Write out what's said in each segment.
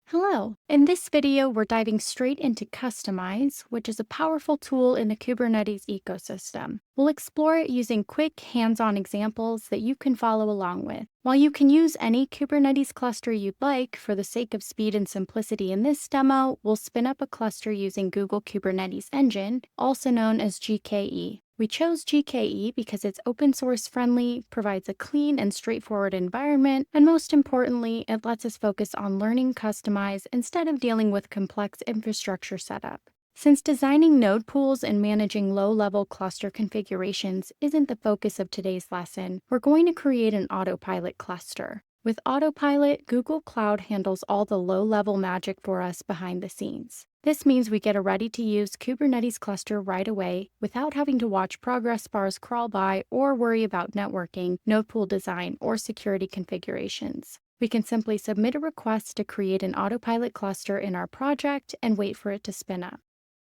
Hello. In this video, we're diving straight into Kustomize, which is a powerful tool in the Kubernetes ecosystem. We'll explore it using quick, hands-on examples that you can follow along with. While you can use any Kubernetes cluster you'd like, for the sake of speed and simplicity in this demo, we'll spin up a cluster using Google Kubernetes Engine, also known as GKE. We chose GKE because it's open source friendly, provides a clean and straightforward environment, and most importantly, it lets us focus on learning Kustomize instead of dealing with complex infrastructure setup. Since designing node pools and managing low-level cluster configurations isn't the focus of today's lesson, we're going to create an autopilot cluster. With Autopilot, Google Cloud handles all the low-level magic for us behind the scenes. This means we get a ready-to-use Kubernetes cluster right away without having to watch progress bars crawl by or worry about networking, node pool design, or security configurations. We can simply submit a request to create an autopilot cluster in our project and wait for it to spin up.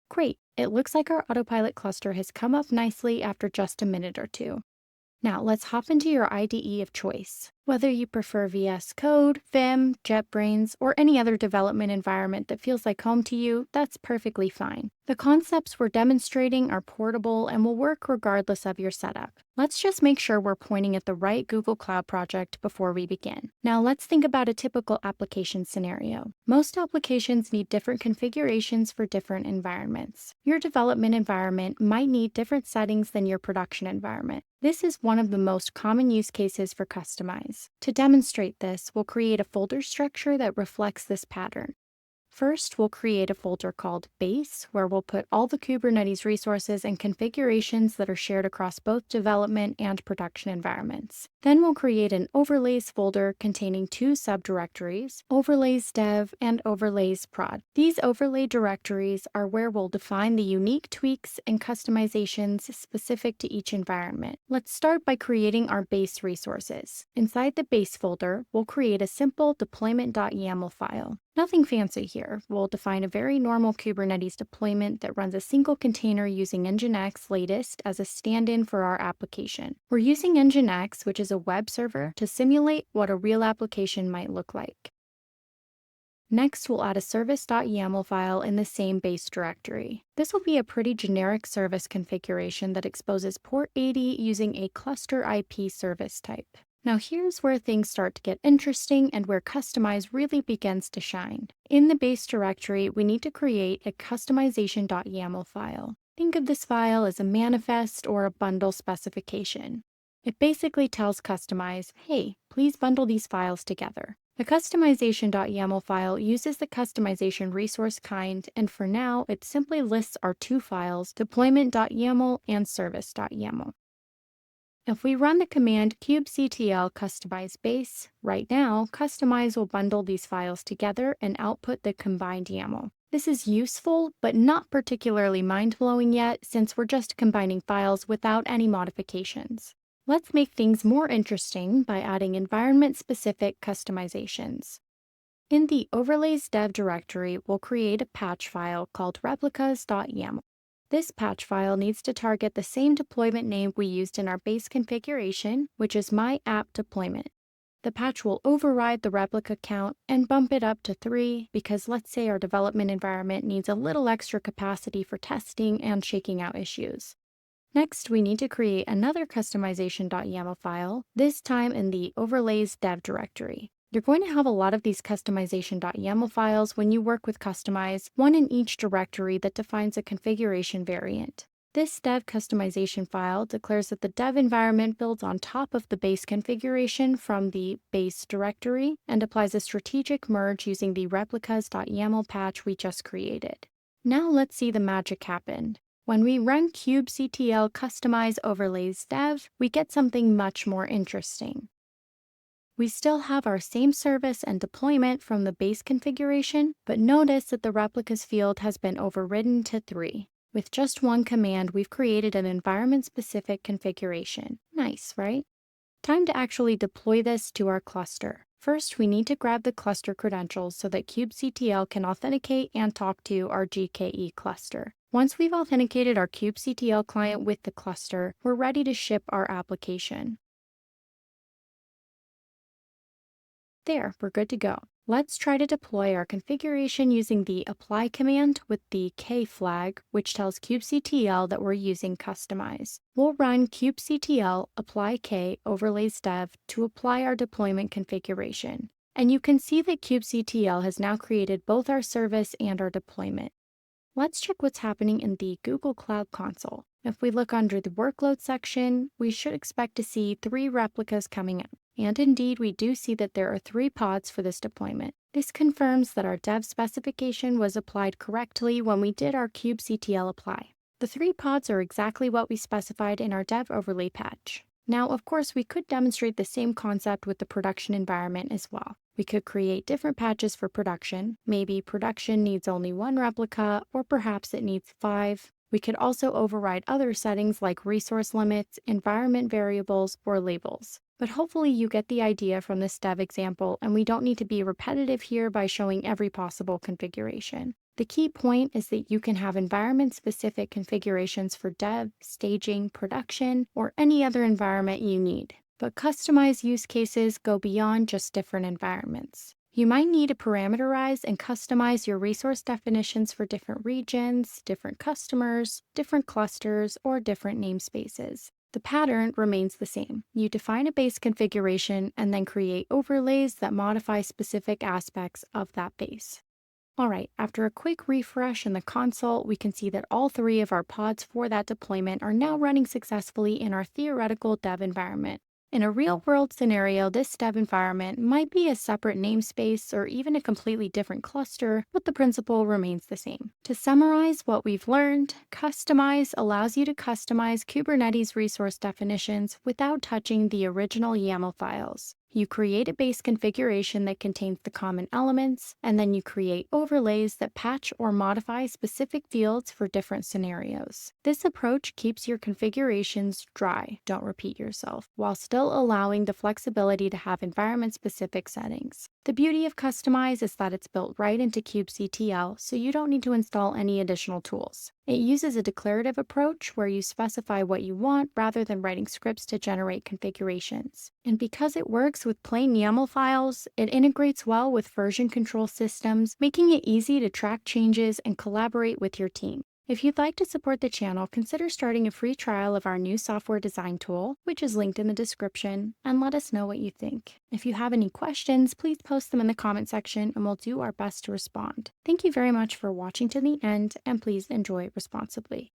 Great, it looks like our autopilot cluster has come up nicely after just a minute or two. Now let's hop into your IDE of choice. Whether you prefer VS Code, Vim, JetBrains, or any other development environment that feels like home to you, that's perfectly fine. The concepts we're demonstrating are portable and will work regardless of your setup. Let's just make sure we're pointing at the right Google Cloud project before we begin. Now let's think about a typical application scenario. Most applications need different configurations for different environments. Your development environment might need different settings than your production environment. This is one of the most common use cases for Kustomize. To demonstrate this, we'll create a folder structure that reflects this pattern. First, we'll create a folder called Base, where we'll put all the Kubernetes resources and configurations that are shared across both development and production environments. Then we'll create an Overlays folder containing two subdirectories, Overlays Dev and Overlays Prod. These overlay directories are where we'll define the unique tweaks and customizations specific to each environment. Let's start by creating our base resources. Inside the Base folder, we'll create a simple deployment.yaml file. Nothing fancy here. We'll define a very normal Kubernetes deployment that runs a single container using Nginx latest as a stand-in for our application. We're using Nginx, which is a web server, to simulate what a real application might look like. Next, we'll add a service.yaml file in the same base directory. This will be a pretty generic service configuration that exposes port 80 using a cluster IP service type. Now here's where things start to get interesting and where Kustomize really begins to shine. In the base directory, we need to create a customization.yaml file. Think of this file as a manifest or a bundle specification. It basically tells Kustomize, hey, please bundle these files together. The customization.yaml file uses the customization resource kind, and for now, it simply lists our two files, deployment.yaml and service.yaml. If we run the command kubectl kustomize base, right now, Kustomize will bundle these files together and output the combined YAML. This is useful, but not particularly mind-blowing yet, since we're just combining files without any modifications. Let's make things more interesting by adding environment-specific customizations. In the Overlays Dev directory, we'll create a patch file called replicas.yaml. This patch file needs to target the same deployment name we used in our base configuration, which is my app deployment. The patch will override the replica count and bump it up to 3 because let's say our development environment needs a little extra capacity for testing and shaking out issues. Next, we need to create another customization.yaml file, this time in the Overlays Dev directory. You're going to have a lot of these customization.yaml files when you work with Kustomize, one in each directory that defines a configuration variant. This dev customization file declares that the dev environment builds on top of the base configuration from the base directory and applies a strategic merge using the replicas.yaml patch we just created. Now let's see the magic happen. When we run kubectl kustomize overlays dev, we get something much more interesting. We still have our same service and deployment from the base configuration, but notice that the replicas field has been overridden to 3. With just one command, we've created an environment-specific configuration. Nice, right? Time to actually deploy this to our cluster. First, we need to grab the cluster credentials so that kubectl can authenticate and talk to our GKE cluster. Once we've authenticated our kubectl client with the cluster, we're ready to ship our application. There, we're good to go. Let's try to deploy our configuration using the apply command with the K flag, which tells kubectl that we're using Kustomize. We'll run kubectl apply K overlays dev to apply our deployment configuration. And you can see that kubectl has now created both our service and our deployment. Let's check what's happening in the Google Cloud Console. If we look under the workload section, we should expect to see 3 replicas coming up. And indeed, we do see that there are 3 pods for this deployment. This confirms that our dev specification was applied correctly when we did our kubectl apply. The 3 pods are exactly what we specified in our dev overlay patch. Now, of course, we could demonstrate the same concept with the production environment as well. We could create different patches for production. Maybe production needs only 1 replica, or perhaps it needs 5. We could also override other settings like resource limits, environment variables, or labels. But hopefully you get the idea from this dev example, and we don't need to be repetitive here by showing every possible configuration. The key point is that you can have environment-specific configurations for dev, staging, production, or any other environment you need. But customized use cases go beyond just different environments. You might need to parameterize and customize your resource definitions for different regions, different customers, different clusters, or different namespaces. The pattern remains the same. You define a base configuration and then create overlays that modify specific aspects of that base. Alright, after a quick refresh in the console, we can see that all 3 of our pods for that deployment are now running successfully in our theoretical dev environment. In a real-world scenario, this dev environment might be a separate namespace or even a completely different cluster, but the principle remains the same. To summarize what we've learned, Kustomize allows you to customize Kubernetes resource definitions without touching the original YAML files. You create a base configuration that contains the common elements, and then you create overlays that patch or modify specific fields for different scenarios. This approach keeps your configurations dry, don't repeat yourself, while still allowing the flexibility to have environment-specific settings. The beauty of Kustomize is that it's built right into kubectl, so you don't need to install any additional tools. It uses a declarative approach where you specify what you want rather than writing scripts to generate configurations. And because it works with plain YAML files, it integrates well with version control systems, making it easy to track changes and collaborate with your team. If you'd like to support the channel, consider starting a free trial of our new software design tool, which is linked in the description, and let us know what you think. If you have any questions, please post them in the comment section and we'll do our best to respond. Thank you very much for watching to the end, and please enjoy responsibly.